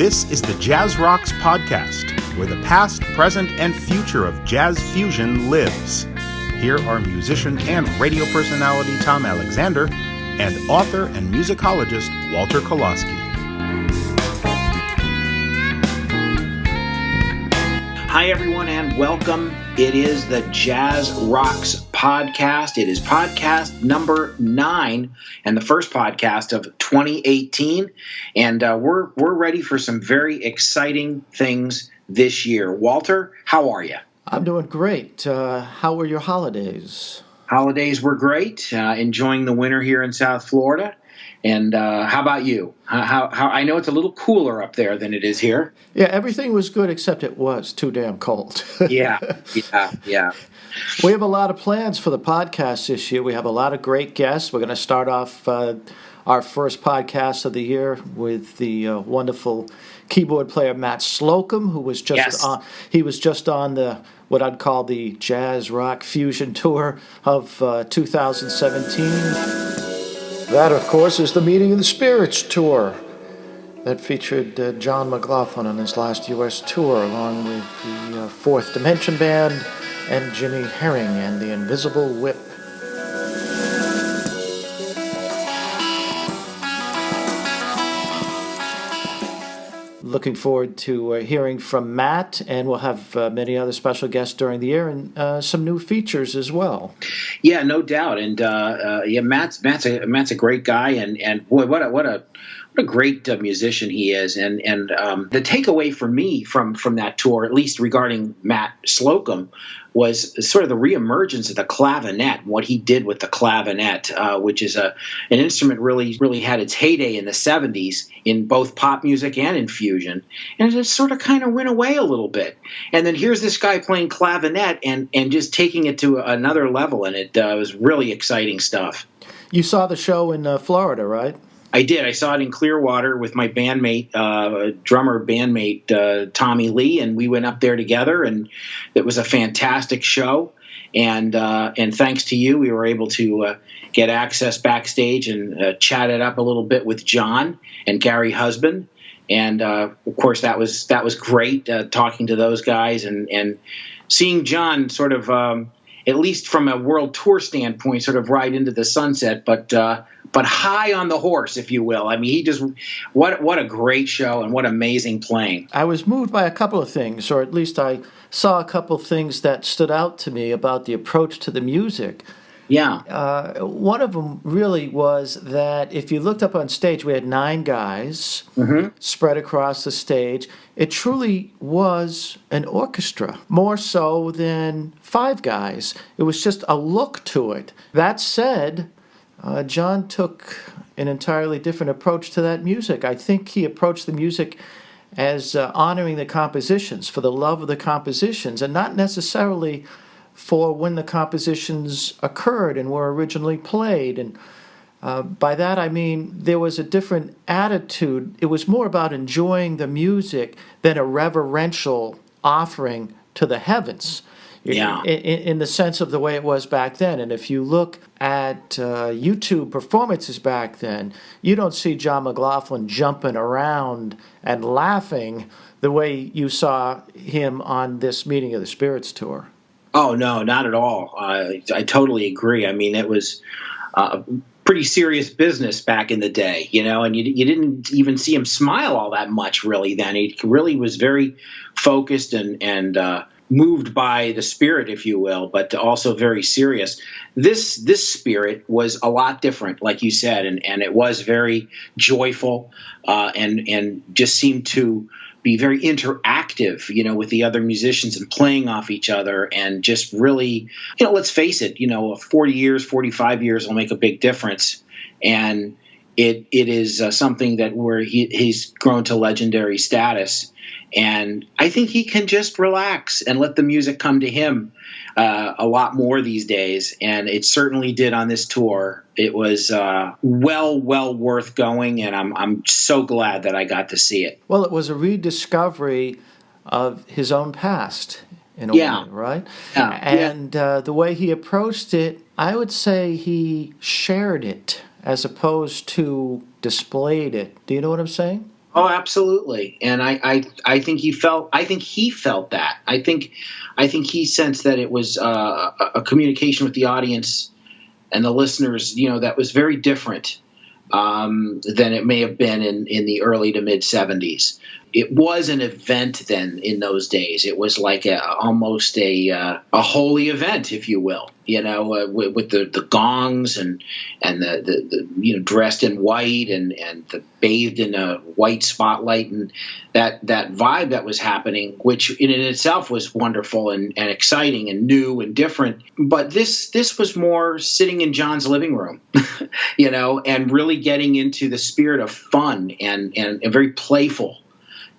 This is the Jazz Rocks podcast, where the past, present, and future of jazz fusion lives. Here are musician and radio personality Tom Alexander and author and musicologist Walter Koloski. Hi, everyone, and welcome. It is the Jazz Rocks podcast. It is podcast number 9 and the first podcast of 2018. And we're ready for some very exciting things this year. Walter, how are you? I'm doing great. How were your holidays? Holidays were great. Enjoying the winter here in South Florida. And how about you? How I know it's a little cooler up there than it is here. Yeah, everything was good except it was too damn cold. Yeah. We have a lot of plans for the podcast this year. We have a lot of great guests. We're going to start off our first podcast of the year with the wonderful keyboard player Matt Slocum, who was just on. He was just on the what I'd call the Jazz Rock Fusion Tour of 2017. That, of course, is the Meeting of the Spirits tour that featured John McLaughlin on his last U.S. tour, along with the Fourth Dimension Band and Jimmy Herring and the Invisible Whip. Looking forward to hearing from Matt, and we'll have many other special guests during the year and some new features as well. Yeah, no doubt. And Matt's a great guy, and boy, what a great musician he is. And the takeaway for me from that tour, at least regarding Matt Slocum, was sort of the reemergence of the clavinet, what he did with the clavinet, which is an instrument really had its heyday in the 70s in both pop music and in fusion. And it just sort of kind of went away a little bit. And then here's this guy playing clavinet and just taking it to another level, and it was really exciting stuff. You saw the show in Florida, right? I did. I saw it in Clearwater with my drummer bandmate, Tommy Lee, and we went up there together, and it was a fantastic show. And thanks to you, we were able to get access backstage and chat it up a little bit with John and Gary Husband. And of course, that was great talking to those guys and seeing John sort of, at least from a world tour standpoint, sort of ride into the sunset, but high on the horse, if you will. I mean, he just what a great show and what amazing playing. I was moved by a couple of things, or at least I saw a couple of things that stood out to me about the approach to the music. Yeah. One of them really was that if you looked up on stage, we had 9 guys spread across the stage. It truly was an orchestra, more so than 5 guys. It was just a look to it. That said, John took an entirely different approach to that music. I think he approached the music as honoring the compositions, for the love of the compositions, and not necessarily for when the compositions occurred and were originally played. And by that I mean there was a different attitude. It was more about enjoying the music than a reverential offering to the heavens. Yeah. In the sense of the way it was back then. And if you look at YouTube performances back then, you don't see John McLaughlin jumping around and laughing the way you saw him on this Meeting of the Spirits tour. Oh, no, not at all. I totally agree. I mean, it was pretty serious business back in the day, and you didn't even see him smile all that much really then. He really was very focused and moved by the spirit, if you will, but also very serious. This spirit was a lot different, like you said, and it was very joyful and just seemed to be very interactive, with the other musicians and playing off each other, and just really, let's face it, 40 years, 45 years will make a big difference. And it is something that he's grown to legendary status. And I think he can just relax and let the music come to him a lot more these days. And it certainly did on this tour. It was well worth going, and I'm so glad that I got to see it. Well, it was a rediscovery of his own past in a way, right? Yeah. And the way he approached it, I would say he shared it as opposed to displayed it. Do you know what I'm saying? Oh, absolutely. And I think he felt that. I think he sensed that it was a communication with the audience and the listeners, that was very different than it may have been in the early to mid 70s. It was an event then in those days. It was like almost a holy event, if you will, with the gongs and the dressed in white and the bathed in a white spotlight, and that vibe that was happening, which in itself was wonderful and exciting and new and different. But this was more sitting in John's living room, and really getting into the spirit of fun and very playful.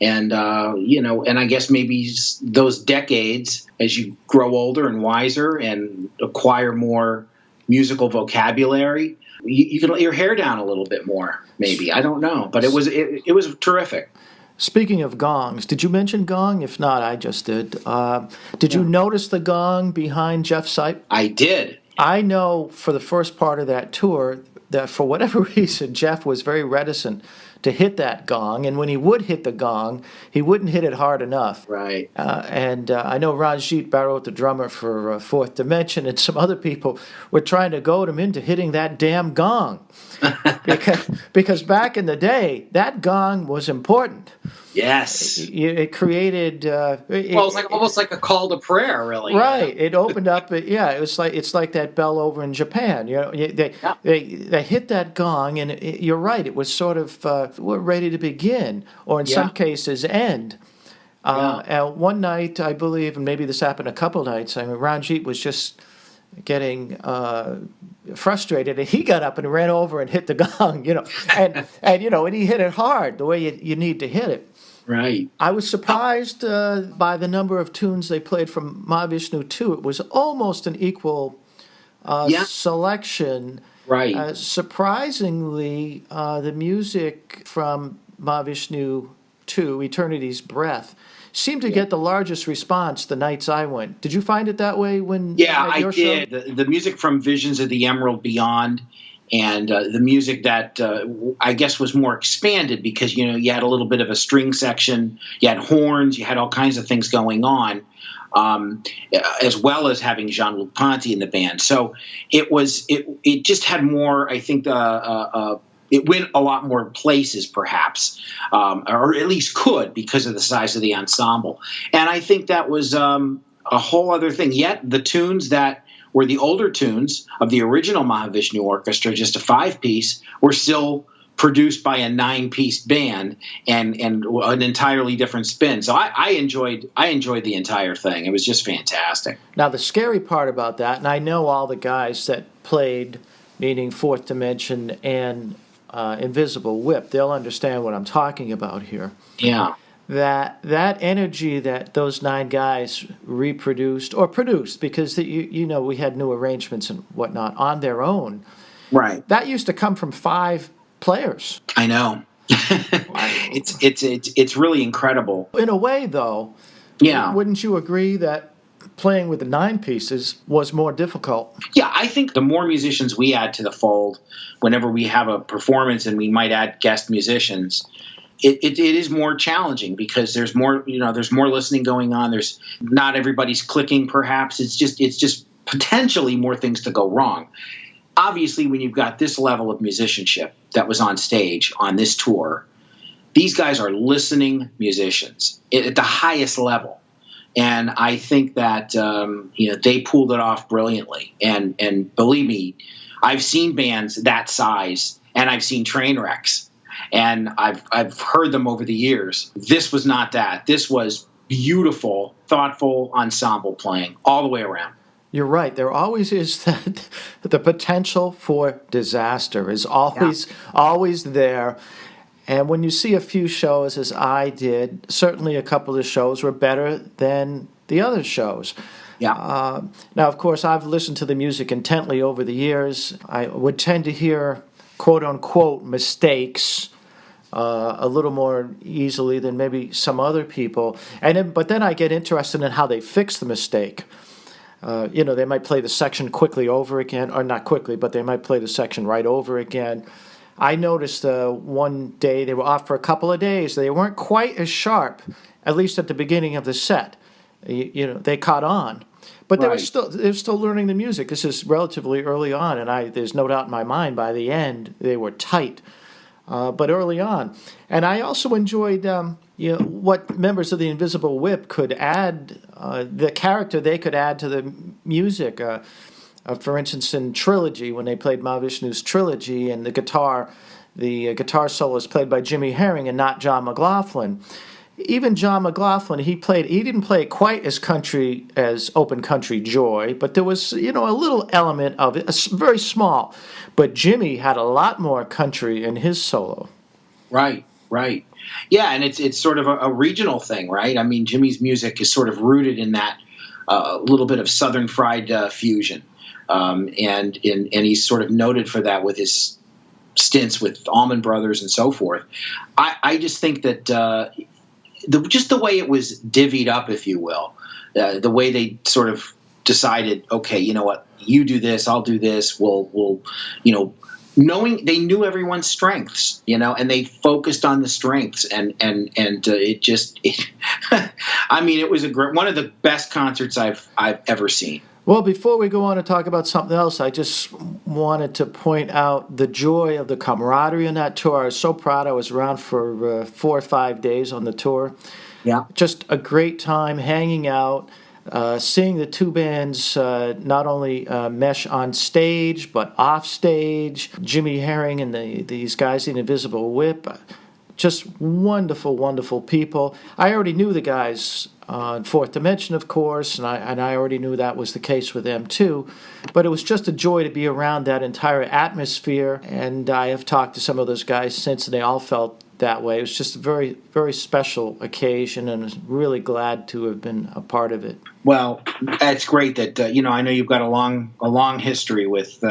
And, and I guess maybe those decades, as you grow older and wiser and acquire more musical vocabulary, you can let your hair down a little bit more, maybe. I don't know. But it was terrific. Speaking of gongs, did you mention gong? If not, I just did. Did you notice the gong behind Jeff Sipe? I did. I know for the first part of that tour that for whatever reason, Jeff was very reticent to hit that gong, and when he would hit the gong, he wouldn't hit it hard enough. Right. And I know Ranjit Barrett, the drummer for Fourth Dimension, and some other people were trying to goad him into hitting that damn gong. because back in the day, that gong was important. Yes. It created. It was almost like a call to prayer, really. Right. It opened up. It's like that bell over in Japan. They hit that gong, and you're right. It was sort of we're ready to begin, or in some cases end. And one night, I believe, and maybe this happened a couple nights. I mean, Ranjit was just getting frustrated, and he got up and ran over and hit the gong. And he hit it hard, the way you need to hit it. Right. I was surprised by the number of tunes they played from Mahavishnu 2. It was almost an equal selection. Right. Surprisingly, the music from Mahavishnu 2, Eternity's Breath, seemed to get the largest response the nights I went. Did you find it that way when at your did. show? The music from Visions of the Emerald Beyond, and the music that I guess was more expanded because, you had a little bit of a string section, you had horns, you had all kinds of things going on, as well as having Jean-Luc Ponty in the band. So it just had more, I think, it went a lot more places, perhaps, or at least could because of the size of the ensemble. And I think that was a whole other thing. Yet the tunes that were the older tunes of the original Mahavishnu Orchestra, just a 5-piece, were still produced by a 9-piece band and an entirely different spin. So I enjoyed the entire thing. It was just fantastic. Now, the scary part about that, and I know all the guys that played, meaning Fourth Dimension and Invisible Whip, they'll understand what I'm talking about here. Yeah. That energy that those 9 guys reproduced or produced, because we had new arrangements and whatnot on their own. Right. That used to come from 5 players. I know. It's really incredible. In a way, though, wouldn't you agree that playing with the 9 pieces was more difficult? Yeah, I think the more musicians we add to the fold, whenever we have a performance and we might add guest musicians, it is more challenging because there's more listening going on. There's not everybody's clicking, perhaps. It's just potentially more things to go wrong. Obviously, when you've got this level of musicianship that was on stage on this tour, these guys are listening musicians at the highest level. And I think that they pulled it off brilliantly. And believe me, I've seen bands that size, and I've seen train wrecks, and I've heard them over the years. This was not that. This was beautiful, thoughtful ensemble playing all the way around. You're right. There always is that the potential for disaster is always there. And when you see a few shows, as I did, certainly a couple of shows were better than the other shows. Yeah. Now, of course, I've listened to the music intently over the years. I would tend to hear, quote-unquote, mistakes a little more easily than maybe some other people. But then I get interested in how they fix the mistake. They might play the section quickly over again, or not quickly, but they might play the section right over again. I noticed one day they were off for a couple of days. They weren't quite as sharp, at least at the beginning of the set. They caught on. But they were still learning the music. This is relatively early on, and there's no doubt in my mind by the end they were tight. But early on, and I also enjoyed what members of the Invisible Whip could add, the character they could add to the music. For instance, in Trilogy, when they played Mahavishnu's Trilogy, and the guitar solo is played by Jimmy Herring and not John McLaughlin. Even John McLaughlin, he didn't play quite as country as Open Country Joy, but there was, a little element of it, very small. But Jimmy had a lot more country in his solo. Right. Yeah, and it's sort of a regional thing, right? I mean, Jimmy's music is sort of rooted in that little bit of Southern fried fusion. And he's sort of noted for that with his stints with Allman Brothers and so forth. I just think that just the way it was divvied up, if you will, the way they sort of decided, okay, you know what, you do this, I'll do this. We'll knowing they knew everyone's strengths, and they focused on the strengths, and it just, I mean, it was one of the best concerts I've ever seen. Well, before we go on and talk about something else, I just wanted to point out the joy of the camaraderie in that tour. I was so proud. I was around for 4 or 5 days on the tour. Yeah. Just a great time hanging out, seeing the two bands not only mesh on stage, but off stage. Jimmy Herring and these guys, the Invisible Whip, just wonderful, wonderful people. I already knew the guys on Fourth Dimension, of course, and I already knew that was the case with them too. But it was just a joy to be around that entire atmosphere, and I have talked to some of those guys since, and they all felt that way. It was just a very, very special occasion, and I was really glad to have been a part of it. Well, it's great that I know you've got a long history with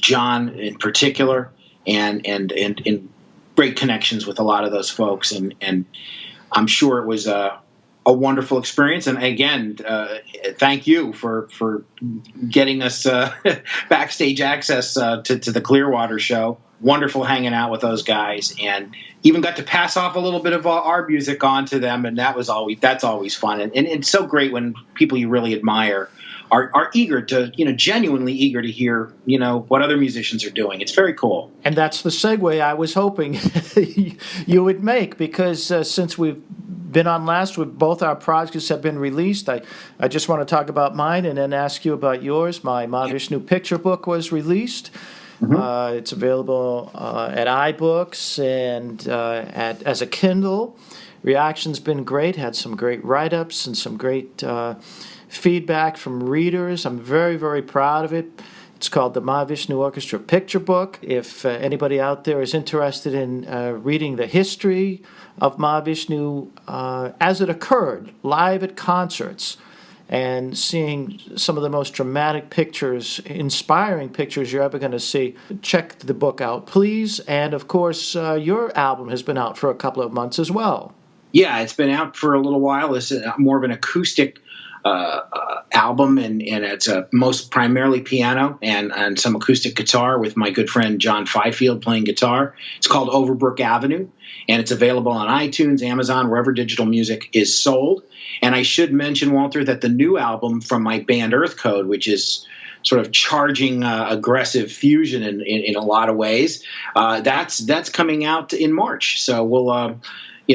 John in particular, and great connections with a lot of those folks, and I'm sure it was a wonderful experience. And again, thank you for getting us backstage access to the Clearwater show. Wonderful hanging out with those guys, and even got to pass off a little bit of our music on to them, and that's always fun. And it's so great when people you really admire are eager to, genuinely eager to hear, what other musicians are doing. It's very cool. And that's the segue I was hoping you would make, because since we've been on last week, both our projects have been released. I just want to talk about mine and then ask you about yours. My Mahavishnu picture book was released. Mm-hmm. It's available at iBooks and as a Kindle. Reaction's been great. Had some great write-ups and some great feedback from readers. I'm very, very proud of it. It's called the Mahavishnu Orchestra Picture Book. If anybody out there is interested in reading the history of Mahavishnu as it occurred, live at concerts, and seeing some of the most dramatic pictures, inspiring pictures you're ever going to see, check the book out, please. And, of course, your album has been out for a couple of months as well. Yeah, it's been out for a little while. It's more of an acoustic album, and it's most primarily piano and some acoustic guitar with my good friend John Fifield playing guitar. It's called Overbrook Avenue, and it's available on iTunes, Amazon, wherever digital music is sold. And I should mention, Walter, that the new album from my band Earth Code, which is sort of charging aggressive fusion in a lot of ways, that's coming out in March. So we'll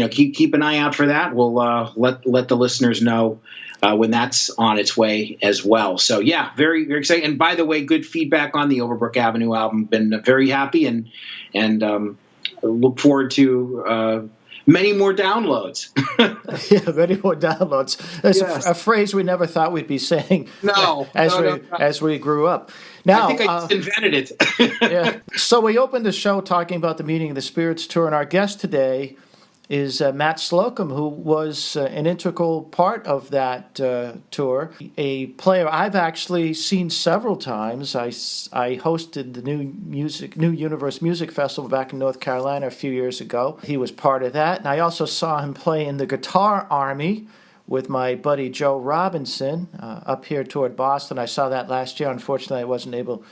keep an eye out for that. We'll let the listeners know when that's on its way as well. So yeah, very, very exciting. And by the way, good feedback on the Overbrook Avenue album. Been very happy and look forward to many more downloads. Yeah, many more downloads. That's a phrase we never thought we'd be saying. As we grew up. Now, I think I just invented it. Yeah. So we opened the show talking about the Meeting of the Spirits tour, and our guest today is Matt Slocum, who was an integral part of that tour, a player I've actually seen several times. I hosted the New Universe Music Festival back in North Carolina a few years ago. He was part of that, and I also saw him play in the Guitar Army with my buddy Joe Robinson up here toward Boston. I saw that last year. Unfortunately, I wasn't able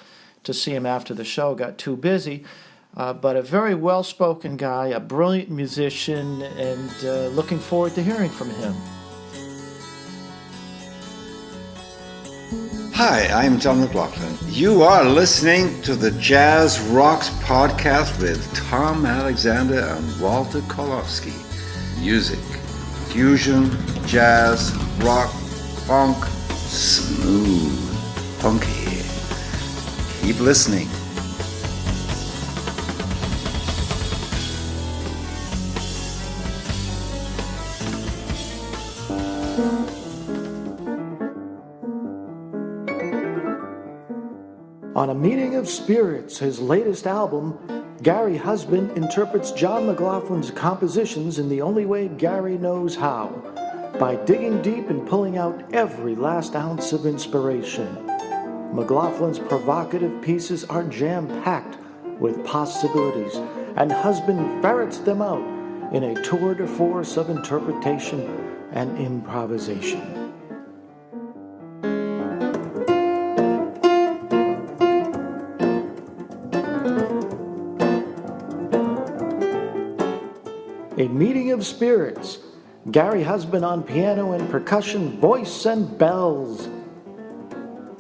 to see him after the show, got too busy. but a very well-spoken guy, a brilliant musician, and looking forward to hearing from him. Hi, I'm Tom McLaughlin. You are listening to the Jazz Rocks podcast with Tom Alexander and Walter Kolofsky. Music, fusion, jazz, rock, funk, smooth, funky. Keep listening. On A Meeting of Spirits, his latest album, Gary Husband interprets John McLaughlin's compositions in the only way Gary knows how, by digging deep and pulling out every last ounce of inspiration. McLaughlin's provocative pieces are jam-packed with possibilities, and Husband ferrets them out in a tour de force of interpretation and improvisation. A Meeting of Spirits, Gary Husband on piano and percussion, voice and bells.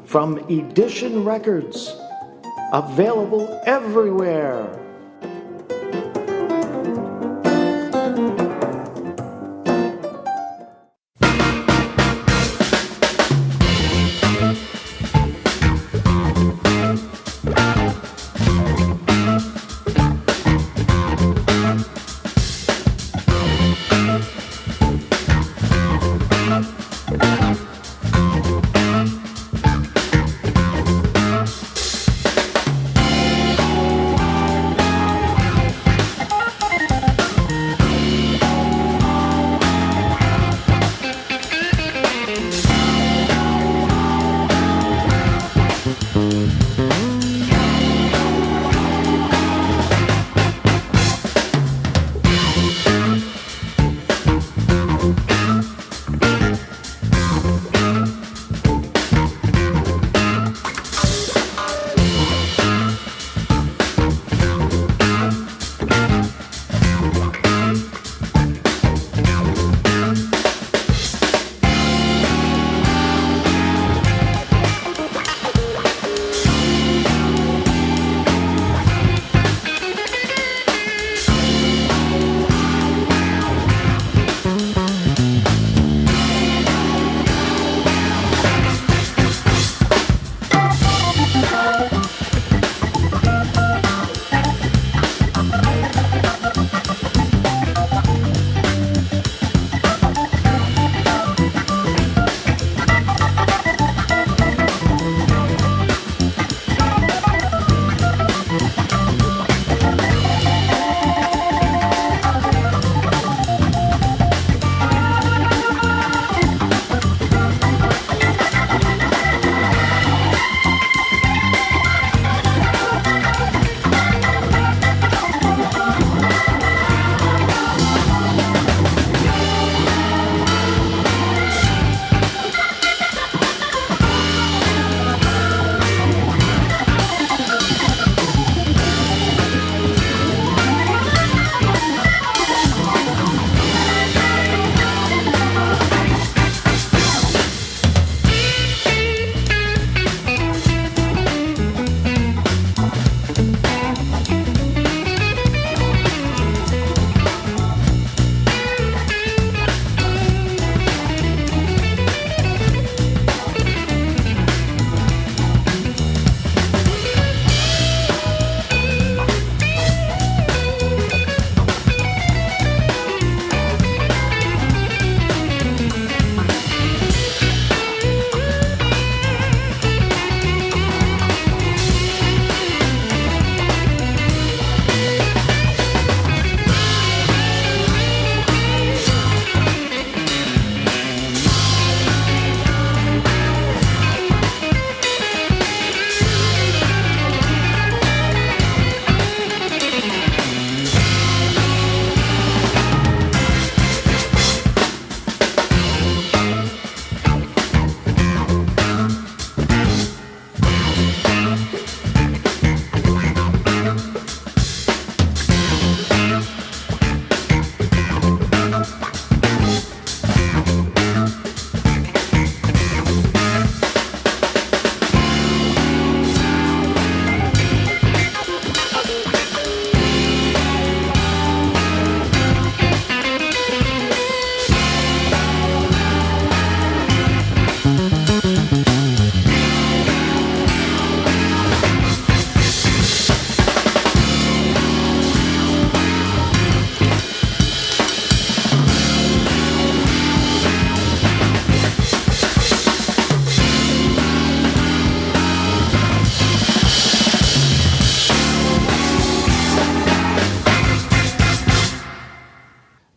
From Edition Records, available everywhere.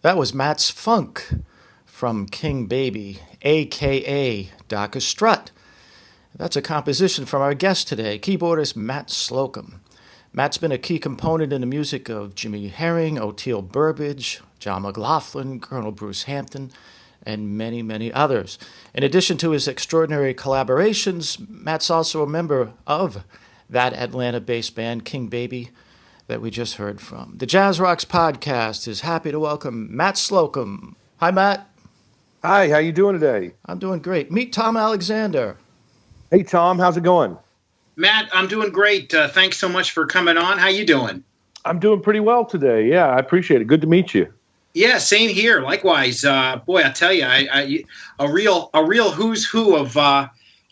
That was Matt's Funk from King Baby, a.k.a. Daka Strut. That's a composition from our guest today, keyboardist Matt Slocum. Matt's been a key component in the music of Jimmy Herring, O'Teal Burbage, John McLaughlin, Colonel Bruce Hampton, and many, many others. In addition to his extraordinary collaborations, Matt's also a member of that Atlanta-based band, King Baby, that we just heard from. The Jazz Rocks podcast is happy to welcome Matt Slocum. Hi, Matt. Hi, how you doing today? I'm doing great. Meet Tom Alexander. Hey, Tom, how's it going? Matt, I'm doing great. Thanks so much for coming on. How you doing? I'm doing pretty well today. Yeah, I appreciate it. Good to meet you. Yeah, same here. Likewise. Boy, I tell you, a real who's who of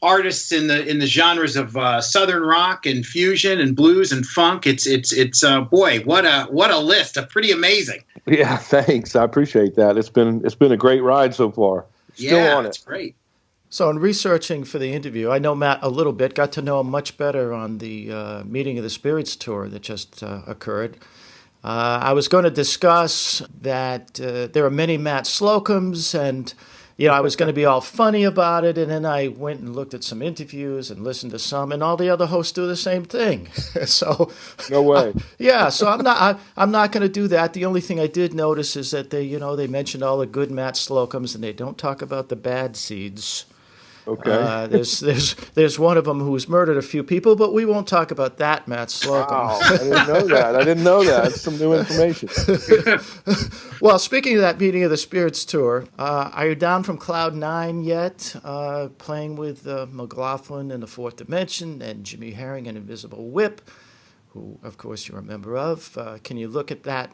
artists in the genres of southern rock and fusion and blues and funk. It's boy, what a list. Pretty amazing. Yeah, thanks. I appreciate that. It's been a great ride so far. Still on it. It's great. So in researching for the interview, I know Matt a little bit, got to know him much better on the Meeting of the Spirits tour that just occurred. I was going to discuss that there are many Matt Slocums, and I was going to be all funny about it, and then I went and looked at some interviews and listened to some, and all the other hosts do the same thing. So no way. So I'm not going to do that. The only thing I did notice is that they mentioned all the good Matt Slocums, and they don't talk about the bad seeds. Okay. There's one of them who's murdered a few people, but we won't talk about that, Matt Slocum. Wow, I didn't know that. That's some new information. Well, speaking of that Meeting of the Spirits tour, are you down from Cloud 9 yet? Playing with McLaughlin in the Fourth Dimension and Jimmy Herring and Invisible Whip, who, of course, you're a member of. Can you look at that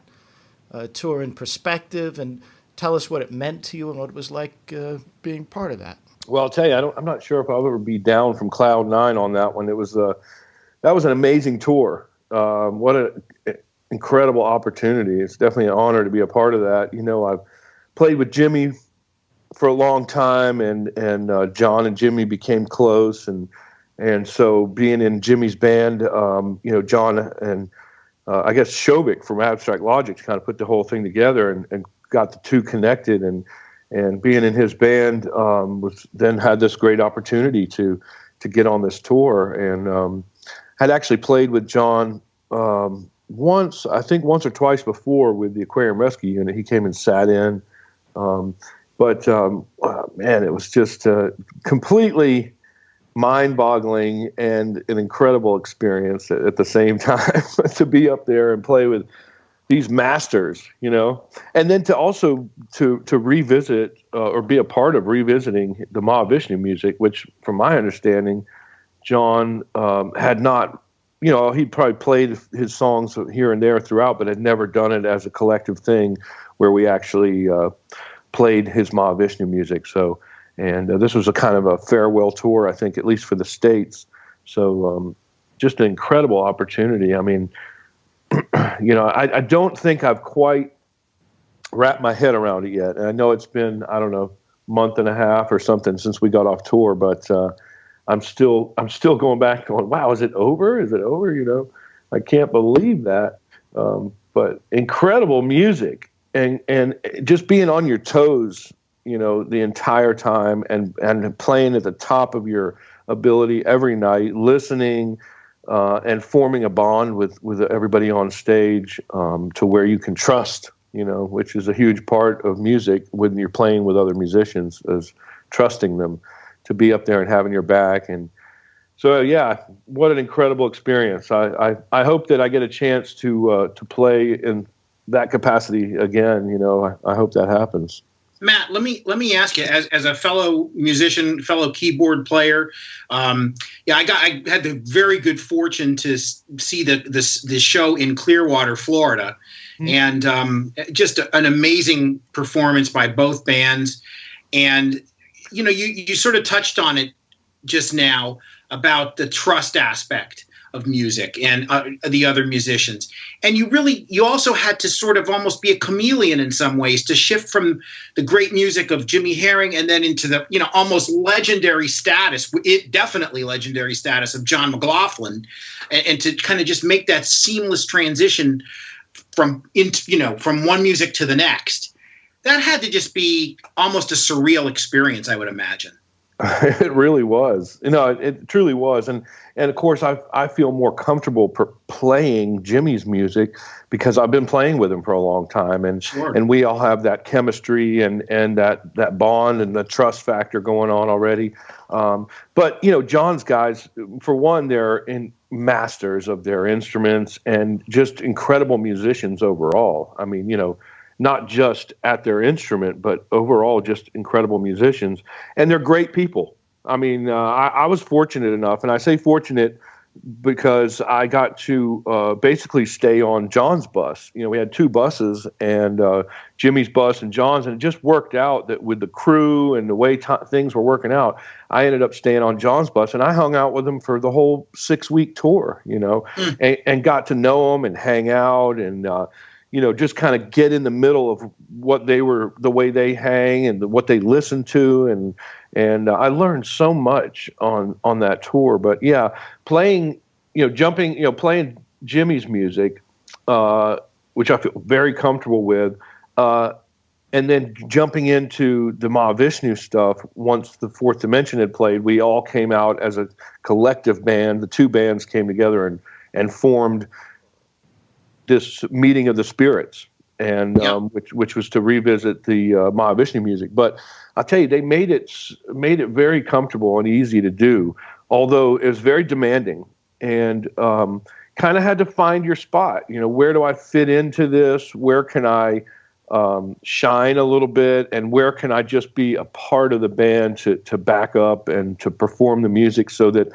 tour in perspective and tell us what it meant to you and what it was like being part of that? Well, I'll tell you, I'm not sure if I'll ever be down from Cloud 9 on that one. That was an amazing tour. What an incredible opportunity. It's definitely an honor to be a part of that. I've played with Jimmy for a long time, and John and Jimmy became close, and so being in Jimmy's band, John and I guess Shovik from Abstract Logic kind of put the whole thing together and got the two connected, and being in his band had this great opportunity to get on this tour, and had actually played with John once or twice before with the Aquarium Rescue Unit. He came and sat in, but man, it was just completely mind-boggling and an incredible experience at the same time to be up there and play with these masters, and then to also to revisit or be a part of revisiting the Mahavishnu music, which, from my understanding, John had not, he'd probably played his songs here and there throughout, but had never done it as a collective thing where we actually played his Mahavishnu music. So, and this was a kind of a farewell tour, I think, at least for the States. So, just an incredible opportunity. I mean, I don't think I've quite wrapped my head around it yet. And I know it's been, I don't know, month and a half or something since we got off tour, but I'm still going back going, wow, is it over? Is it over? I can't believe that. But incredible music and just being on your toes, the entire time and playing at the top of your ability every night, listening, and forming a bond with everybody on stage to where you can trust, which is a huge part of music when you're playing with other musicians, is trusting them to be up there and having your back. And so, yeah, what an incredible experience. I hope that I get a chance to play in that capacity again. I hope that happens. Matt, let me ask you, as a fellow musician, fellow keyboard player, I had the very good fortune to see the show in Clearwater, Florida, and just an amazing performance by both bands. And you sort of touched on it just now about the trust aspect of music and the other musicians. And you also had to sort of almost be a chameleon in some ways to shift from the great music of Jimmy Herring and then into the, almost legendary status, definitely legendary status of John McLaughlin, and to kind of just make that seamless transition from one music to the next. That had to just be almost a surreal experience, I would imagine. It really was. It truly was. And of course, I feel more comfortable playing Jimmy's music because I've been playing with him for a long time. And Sure. And we all have that chemistry and that bond and the trust factor going on already. But, John's guys, for one, they're masters of their instruments and just incredible musicians overall. I mean, not just at their instrument, but overall just incredible musicians. And they're great people. I mean, I was fortunate enough, and I say fortunate because I got to basically stay on John's bus. We had two buses, and Jimmy's bus and John's, and it just worked out that with the crew and the way things were working out, I ended up staying on John's bus, and I hung out with him for the whole 6-week tour, and got to know him and hang out and just kind of get in the middle of what the way they hang and what they listen to. And I learned so much on that tour. But yeah, playing Jimmy's music, which I feel very comfortable with, and then jumping into the Mahavishnu stuff. Once the Fourth Dimension had played, we all came out as a collective band. The two bands came together and formed this meeting of the spirits, and which was to revisit the Mahavishnu music. But I'll tell you, they made it very comfortable and easy to do, although it was very demanding, and kind of had to find your spot. Where do I fit into this? Where can I shine a little bit, and where can I just be a part of the band to back up and to perform the music so that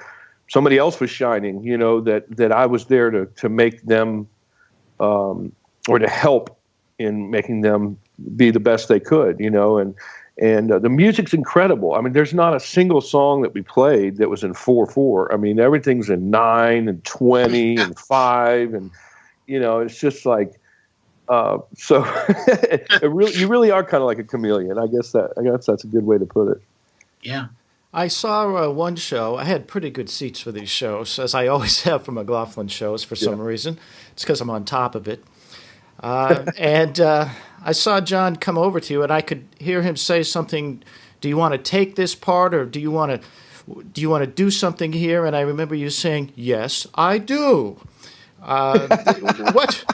somebody else was shining, that I was there to make them or to help in making them be the best they could, and the music's incredible. I mean, there's not a single song that we played that was in 4/4. I mean, everything's in 9 and 20 and 5, and it's just like so. You really are kind of like a chameleon. I guess that's a good way to put it. Yeah. I saw one show. I had pretty good seats for these shows, as I always have for McLaughlin shows for some reason. It's because I'm on top of it. And I saw John come over to you, and I could hear him say something. Do you want to take this part, or do you want to do something here? And I remember you saying, "Yes, I do." What?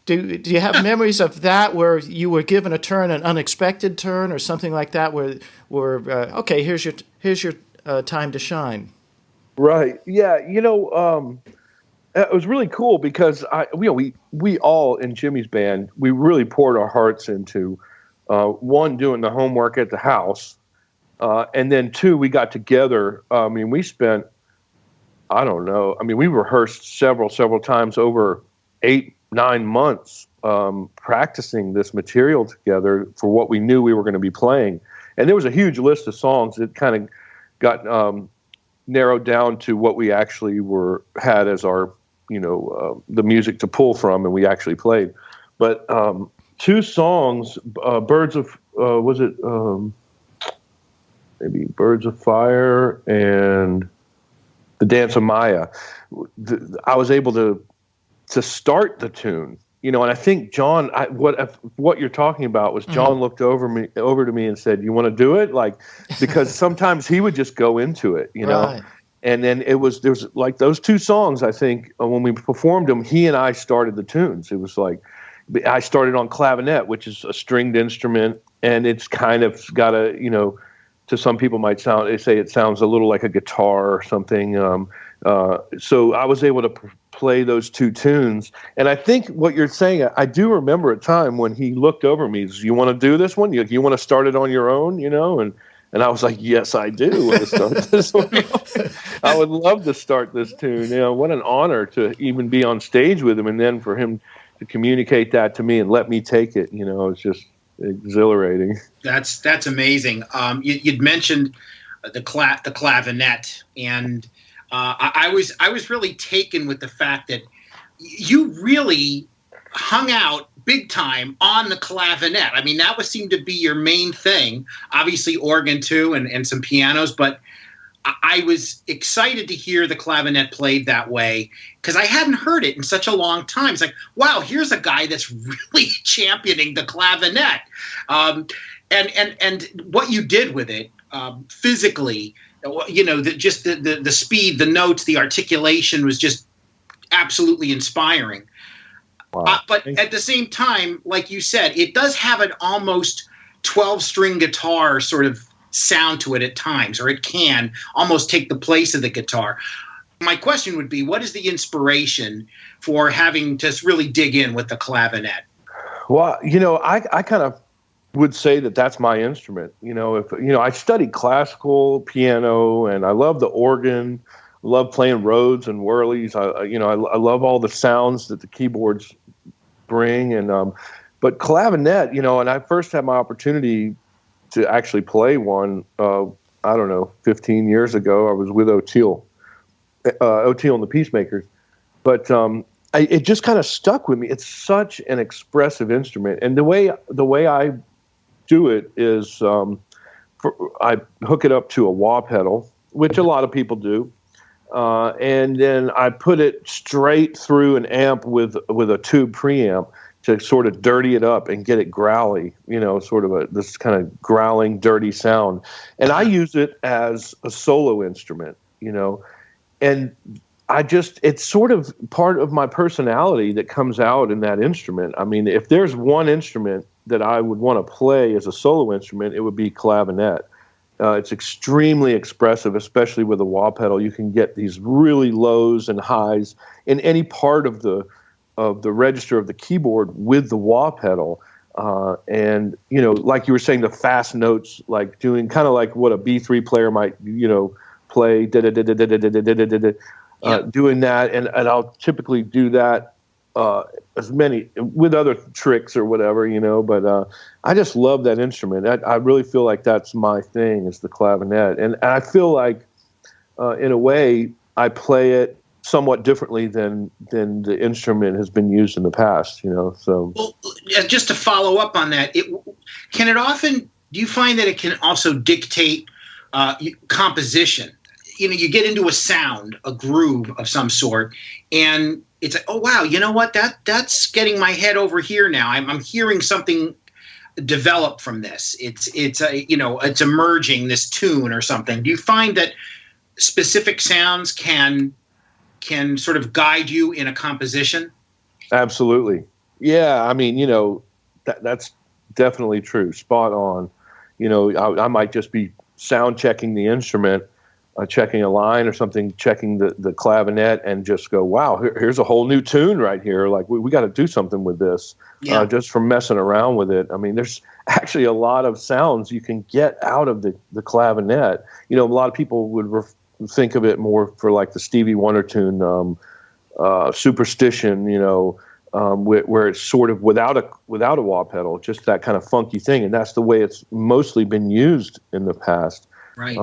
Do you have memories of that where you were given a turn, an unexpected turn, or something like that, where okay, here's your time to shine? Right. Yeah. It was really cool because we all in Jimmy's band, we really poured our hearts into one, doing the homework at the house, and then two, we got together. I mean, we spent, I don't know. I mean, we rehearsed several times over 8-9 months practicing this material together for what we knew we were going to be playing. And there was a huge list of songs that kind of got narrowed down to what we actually had as our, the music to pull from, and we actually played. But two songs, Birds of, maybe Birds of Fire and The Dance of Maya, I was able to start the tune, and I think John, what you're talking about was John looked over to me and said, "You want to do it?" Like, because sometimes he would just go into it, Right. And then there was like those two songs. I think when we performed them, he and I started the tunes. It was like I started on clavinet, which is a stringed instrument, and it's kind of got a, to some people they say it sounds a little like a guitar or something. So I was able to play those two tunes. And I think what you're saying, I do remember a time when he looked over me, "You want to do this one? You want to start it on your own?" And I was like, "Yes, I do want to start this one. I would love to start this tune." What an honor to even be on stage with him, and then for him to communicate that to me and let me take it. It's just exhilarating. That's amazing. You'd mentioned the clavinet, and I was really taken with the fact that you really hung out big time on the clavinet. I mean, that seemed to be your main thing. Obviously, organ too, and some pianos. But I was excited to hear the clavinet played that way because I hadn't heard it in such a long time. It's like, wow, here's a guy that's really championing the clavinet. And what you did with it physically, the speed, the notes, the articulation was just absolutely inspiring. Wow. But at the same time, like you said, it does have an almost 12-string guitar sort of sound to it at times, or it can almost take the place of the guitar. My question would be, what is the inspiration for having to really dig in with the clavinet? Well, I kind of would say that that's my instrument. I studied classical piano, and I love the organ, love playing Rhodes and Whirlies. I love all the sounds that the keyboards bring, and but clavinet, and I first had my opportunity to actually play one, 15 years ago. I was with O'Teal and the Peacemakers. But it just kind of stuck with me. It's such an expressive instrument. And the way I do it is I hook it up to a wah pedal, which a lot of people do. And then I put it straight through an amp with a tube preamp to sort of dirty it up and get it growly, sort of this kind of growling, dirty sound. And I use it as a solo instrument, and it's sort of part of my personality that comes out in that instrument. I mean, if there's one instrument that I would want to play as a solo instrument, it would be clavinet. It's extremely expressive, especially with a wah pedal. You can get these really lows and highs in any part of the register of the keyboard with the wah pedal. And, like you were saying, the fast notes, like doing kind of like what a B3 player might, play, doing that. And I'll typically do that as many with other tricks or whatever, but I just love that instrument. I really feel like that's my thing, is the clavinet. And I feel like, in a way, I play it somewhat differently than the instrument has been used in the past, so. Well, just to follow up on that, do you find that it can also dictate composition? You get into a sound, a groove of some sort, and it's like, oh wow, you know what? That's getting my head over here now. I'm hearing something develop from this. It's emerging, this tune or something. Do you find that specific sounds can sort of guide you in a composition? Absolutely. Yeah, I mean, that's definitely true. Spot on. I might just be sound checking the instrument, checking a line or something, checking the clavinet, and just go, wow, here's a whole new tune right here. Like, we got to do something with this, just from messing around with it. I mean, there's actually a lot of sounds you can get out of the clavinet. A lot of people would think of it more for like the Stevie Wonder tune, Superstition, where it's sort of without a wah pedal, just that kind of funky thing. And that's the way it's mostly been used in the past. Right.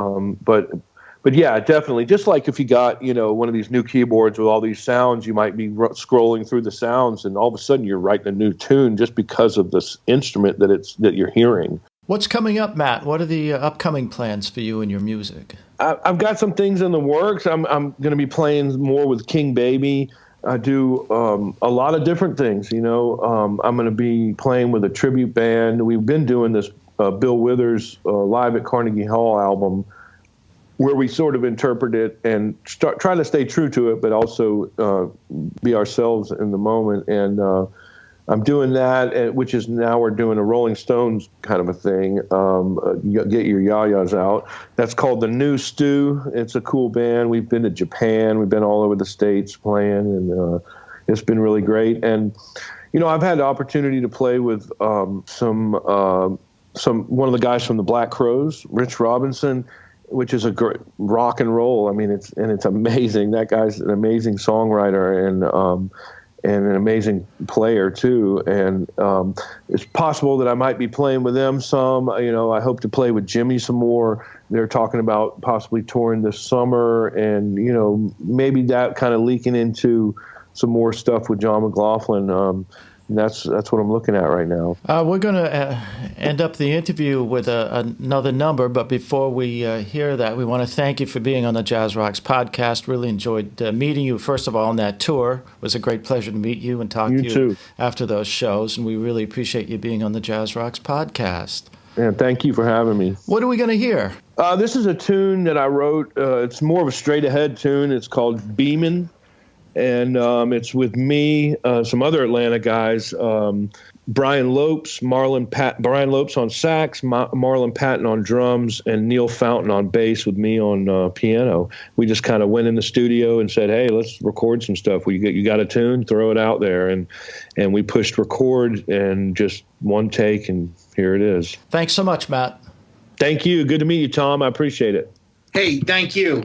But yeah, definitely. Just like if you got, one of these new keyboards with all these sounds, you might be scrolling through the sounds, and all of a sudden you're writing a new tune just because of this instrument that you're hearing. What's coming up, Matt? What are the upcoming plans for you and your music? I've got some things in the works. I'm going to be playing more with King Baby. I do a lot of different things. I'm going to be playing with a tribute band. We've been doing this Bill Withers Live at Carnegie Hall album, where we sort of interpret it and try to stay true to it, but also be ourselves in the moment. And I'm doing that, which is now we're doing a Rolling Stones kind of a thing. Get your yayas out. That's called The New Stew. It's a cool band. We've been to Japan. We've been all over the States playing, and it's been really great. And, I've had the opportunity to play with one of the guys from the Black Crowes, Rich Robinson, which is a great rock and roll. I mean, it's amazing. That guy's an amazing songwriter and an amazing player too. And it's possible that I might be playing with them some. I hope to play with Jimmy some more. They're talking about possibly touring this summer, and maybe that kind of leaking into some more stuff with John McLaughlin. That's what I'm looking at right now. We're going to end up the interview with another number, but before we hear that, we want to thank you for being on the Jazz Rocks podcast. Really enjoyed meeting you, first of all, on that tour. It was a great pleasure to meet you and talk to you too. After those shows, and we really appreciate you being on the Jazz Rocks podcast. And thank you for having me. What are we going to hear? This is a tune that I wrote. It's more of a straight-ahead tune. It's called Beamin'. And it's with me, some other Atlanta guys, Brian Lopes, Brian Lopes on sax, Marlon Patton on drums, and Neil Fountain on bass with me on piano. We just kind of went in the studio and said, hey, let's record some stuff. You got a tune, throw it out there. And we pushed record and just one take, and here it is. Thanks so much, Matt. Thank you. Good to meet you, Tom. I appreciate it. Hey, thank you.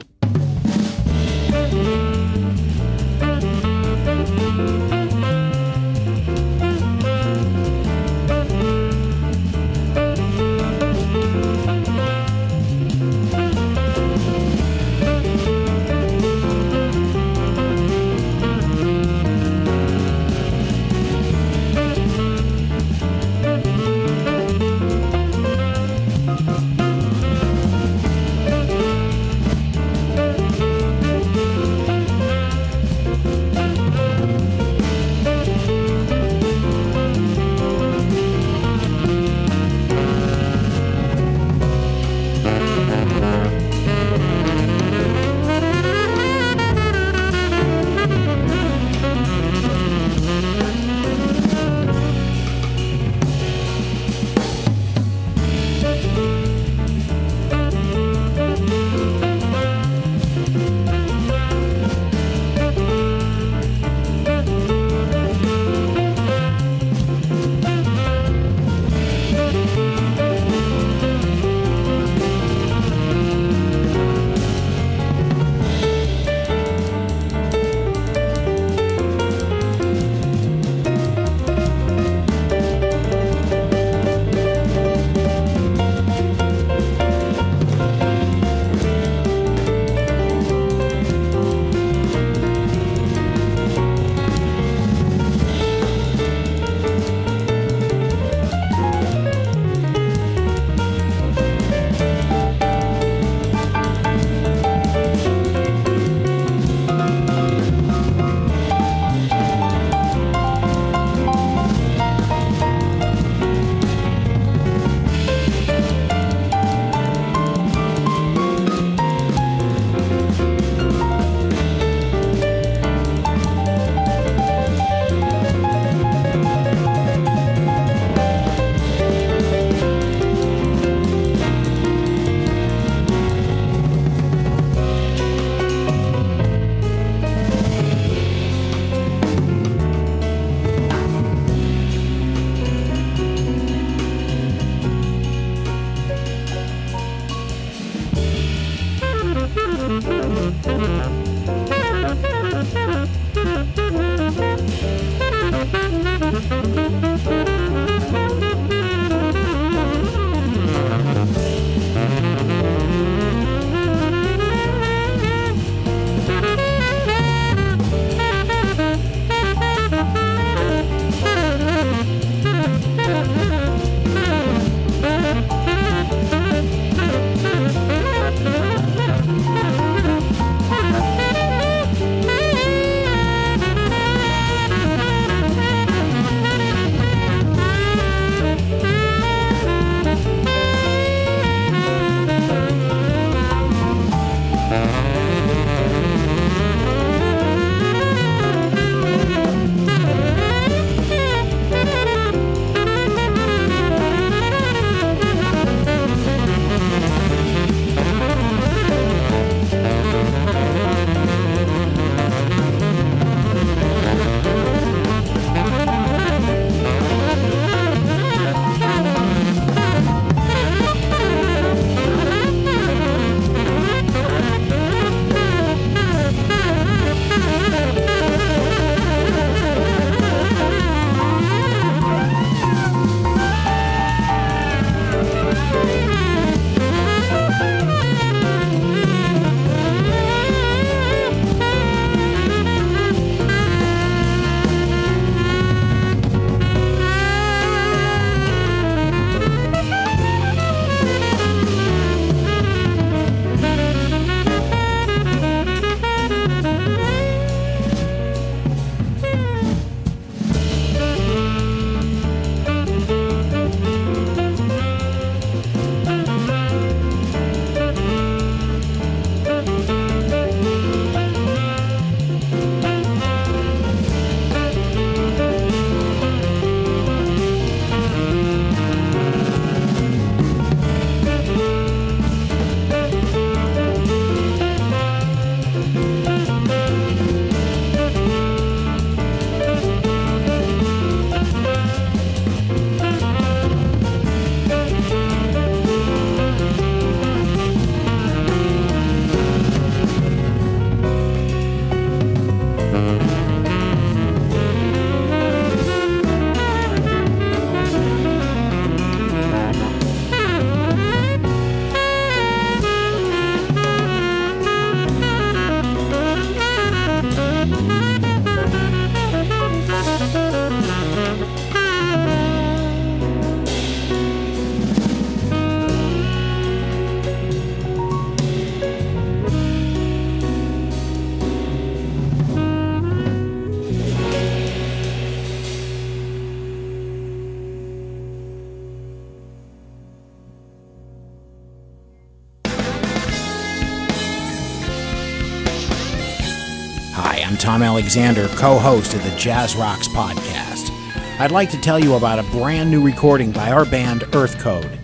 Tom Alexander, co-host of the Jazz Rocks podcast. I'd like to tell you about a brand new recording by our band Earth Code.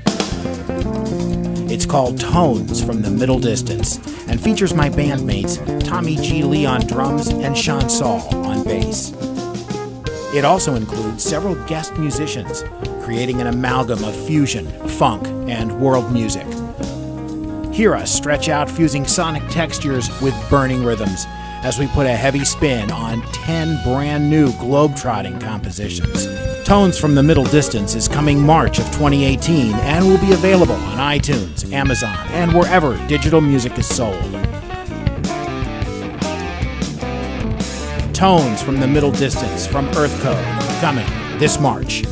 It's called Tones from the Middle Distance and features my bandmates Tommy G. Lee on drums and Sean Saul on bass. It also includes several guest musicians, creating an amalgam of fusion, funk, and world music. Hear us stretch out fusing sonic textures with burning rhythms as we put a heavy spin on 10 brand new globe-trotting compositions. Tones from the Middle Distance is coming March of 2018 and will be available on iTunes, Amazon, and wherever digital music is sold. Tones from the Middle Distance from Earth Code, coming this March.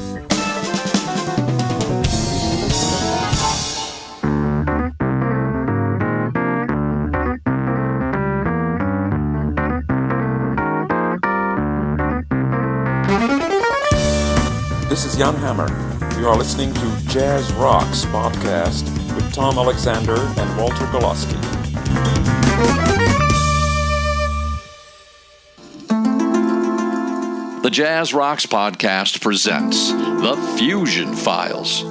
This is Jan Hammer. You are listening to Jazz Rocks podcast with Tom Alexander and Walter Goloski. The Jazz Rocks podcast presents The Fusion Files.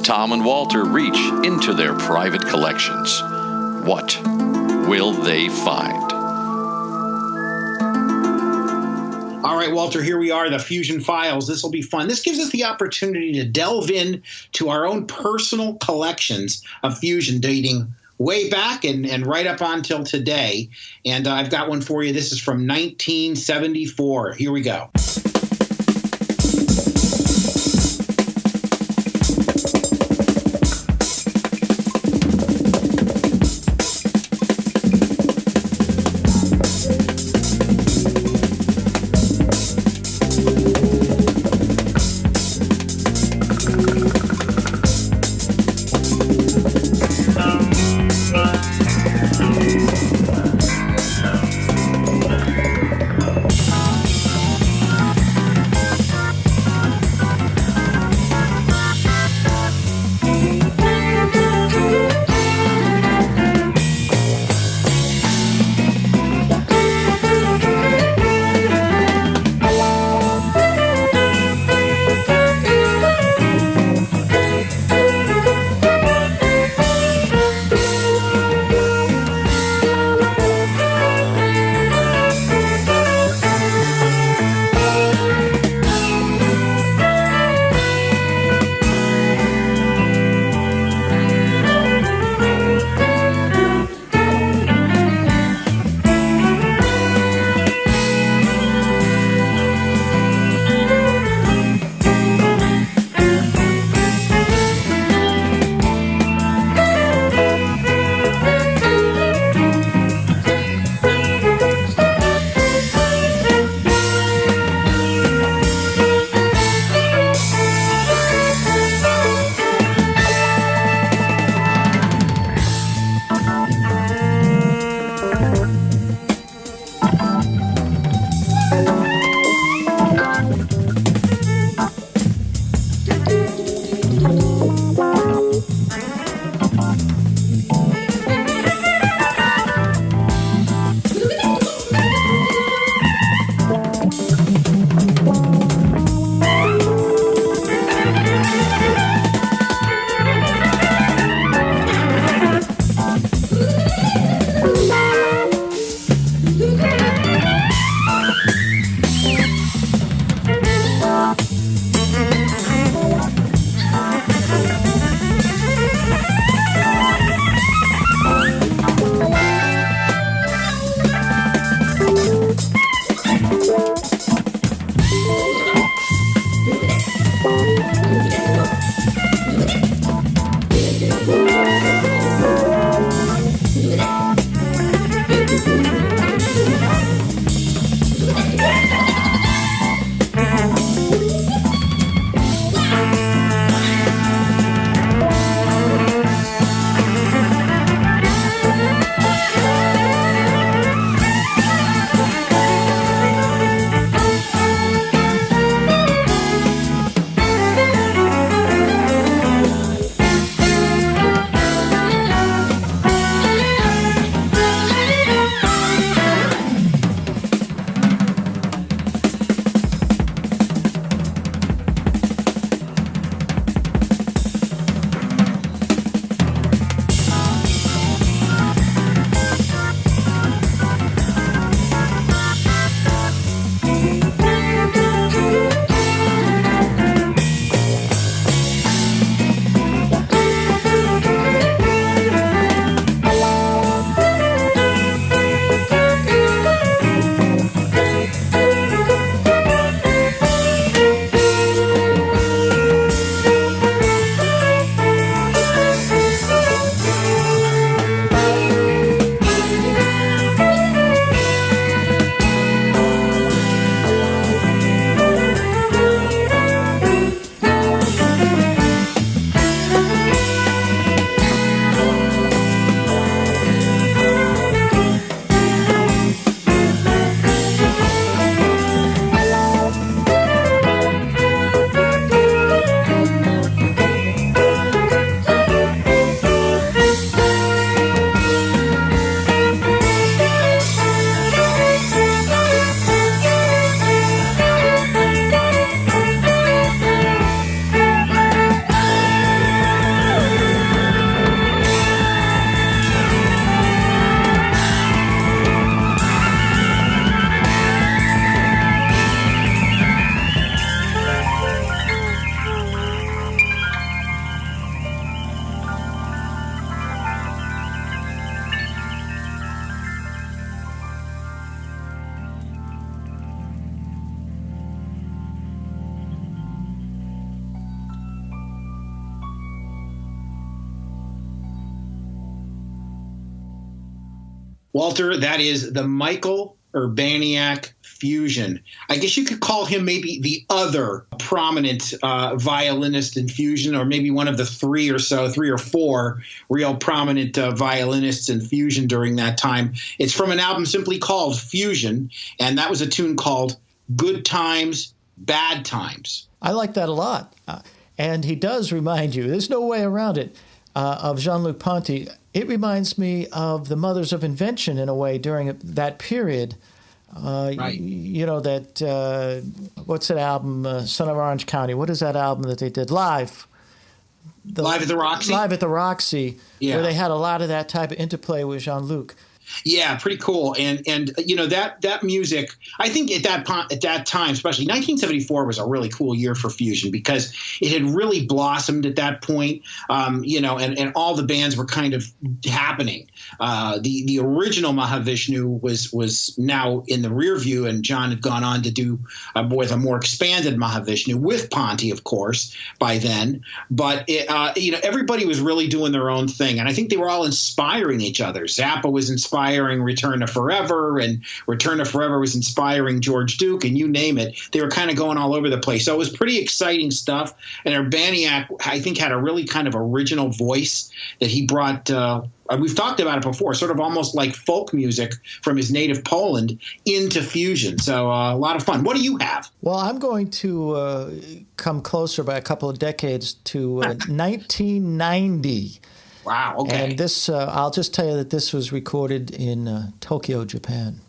Tom and Walter reach into their private collections. What will they find? All right, Walter, here we are, the Fusion Files. This will be fun. This gives us the opportunity to delve in to our own personal collections of fusion dating way back and right up until today. And I've got one for you. This is from 1974. Here we go. Walter, that is the Michael Urbaniak Fusion. I guess you could call him maybe the other prominent violinist in fusion, or maybe one of the three or four real prominent violinists in fusion during that time. It's from an album simply called Fusion, and that was a tune called Good Times, Bad Times. I like that a lot. And he does remind you, there's no way around it, of Jean-Luc Ponty. It reminds me of the Mothers of Invention in a way during that period. Right. You know, that, what's that album, Son of Orange County? What is that album that they did? Live. Live at the Roxy? Live at the Roxy, where they had a lot of that type of interplay with Jean-Luc. Yeah, pretty cool. And you know, that music, I think at that time, especially 1974 was a really cool year for fusion because it had really blossomed at that point. You know, and all the bands were kind of happening. The original Mahavishnu was now in the rear view, and John had gone on to do with a more expanded Mahavishnu with Ponty, of course, by then. But you know, everybody was really doing their own thing, and I think they were all inspiring each other. Zappa was inspiring Return to Forever, and Return to Forever was inspiring George Duke, and you name it. They were kind of going all over the place. So it was pretty exciting stuff. And Urbaniak, I think, had a really kind of original voice that he brought. We've talked about it before, sort of almost like folk music from his native Poland into fusion. So a lot of fun. What do you have? Well, I'm going to come closer by a couple of decades to 1990. Wow, okay. And this, I'll just tell you that this was recorded in Tokyo, Japan.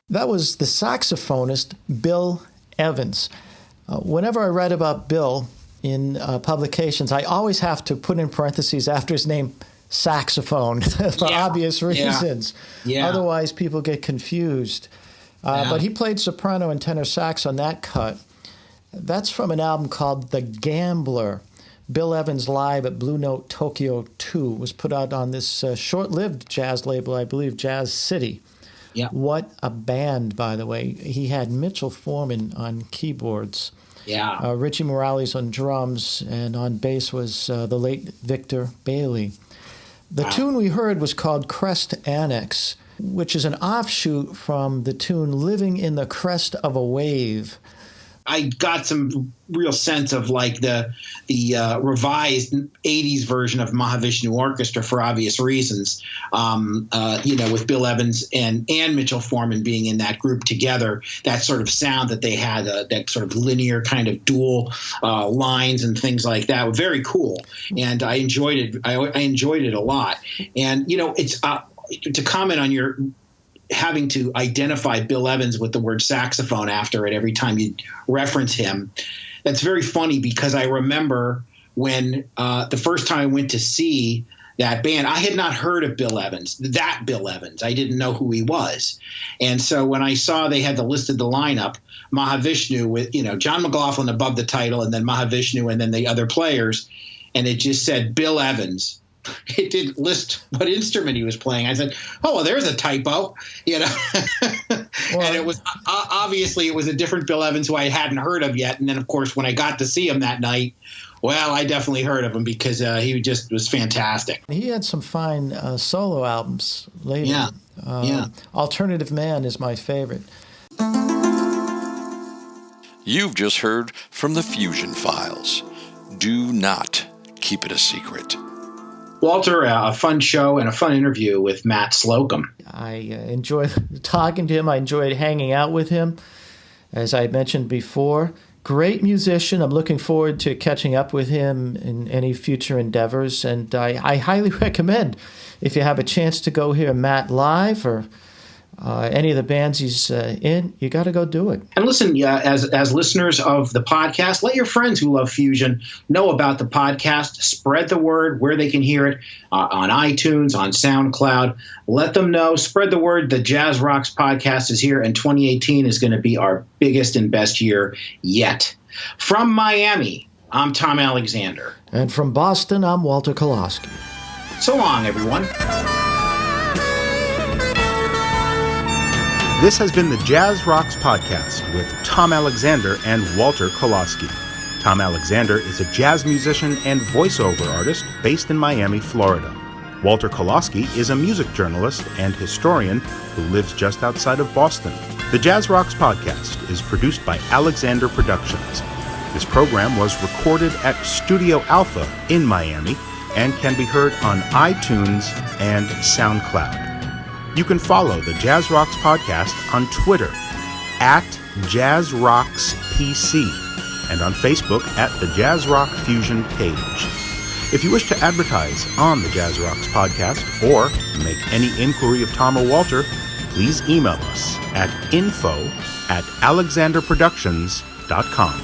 That was the saxophonist Bill Evans. Whenever I write about Bill in publications, I always have to put in parentheses after his name, saxophone, for obvious reasons. Yeah. Otherwise, people get confused. But he played soprano and tenor sax on that cut. That's from an album called The Gambler. Bill Evans Live at Blue Note Tokyo 2 was put out on this short-lived jazz label, I believe, Jazz City. Yeah. What a band, by the way. He had Mitchell Foreman on keyboards. Yeah. Richie Morales on drums, and on bass was the late Victor Bailey. The tune we heard was called Crest Annex, which is an offshoot from the tune Living in the Crest of a Wave. I got some real sense of like the revised 80s version of Mahavishnu Orchestra for obvious reasons, with Bill Evans and Mitchell Foreman being in that group together, that sort of sound that they had, that sort of linear kind of dual lines and things like that, were very cool. And I enjoyed it. I enjoyed it a lot. And, it's to comment on your having to identify Bill Evans with the word saxophone after it every time you reference him. That's very funny because I remember when the first time I went to see that band, I had not heard of Bill Evans, that Bill Evans. I didn't know who he was. And so when I saw they had listed the lineup, Mahavishnu with, John McLaughlin above the title and then Mahavishnu and then the other players, and it just said Bill Evans. It didn't list what instrument he was playing. I said, "Oh, well, there's a typo," Well, and it was obviously it was a different Bill Evans who I hadn't heard of yet. And then, of course, when I got to see him that night, well, I definitely heard of him because he just was fantastic. He had some fine solo albums later. Yeah. Alternative Man is my favorite. You've just heard from the Fusion Files. Do not keep it a secret. Walter, a fun show and a fun interview with Matt Slocum. I enjoyed talking to him. I enjoyed hanging out with him, as I mentioned before. Great musician. I'm looking forward to catching up with him in any future endeavors. And I highly recommend, if you have a chance to go hear Matt live or any of the bands he's in, you got to go do it. And listen, as listeners of the podcast, let your friends who love fusion know about the podcast. Spread the word where they can hear it on iTunes, on SoundCloud. Let them know. Spread the word. The Jazz Rocks podcast is here, and 2018 is going to be our biggest and best year yet. From Miami, I'm Tom Alexander. And from Boston, I'm Walter Koloski. So long, everyone. This has been the Jazz Rocks Podcast with Tom Alexander and Walter Koloski. Tom Alexander is a jazz musician and voiceover artist based in Miami, Florida. Walter Koloski is a music journalist and historian who lives just outside of Boston. The Jazz Rocks Podcast is produced by Alexander Productions. This program was recorded at Studio Alpha in Miami and can be heard on iTunes and SoundCloud. You can follow the Jazz Rocks Podcast on Twitter at JazzRocksPC and on Facebook at the Jazz Rock Fusion page. If you wish to advertise on the Jazz Rocks Podcast or make any inquiry of Tom or Walter, please email us at info@alexanderproductions.com.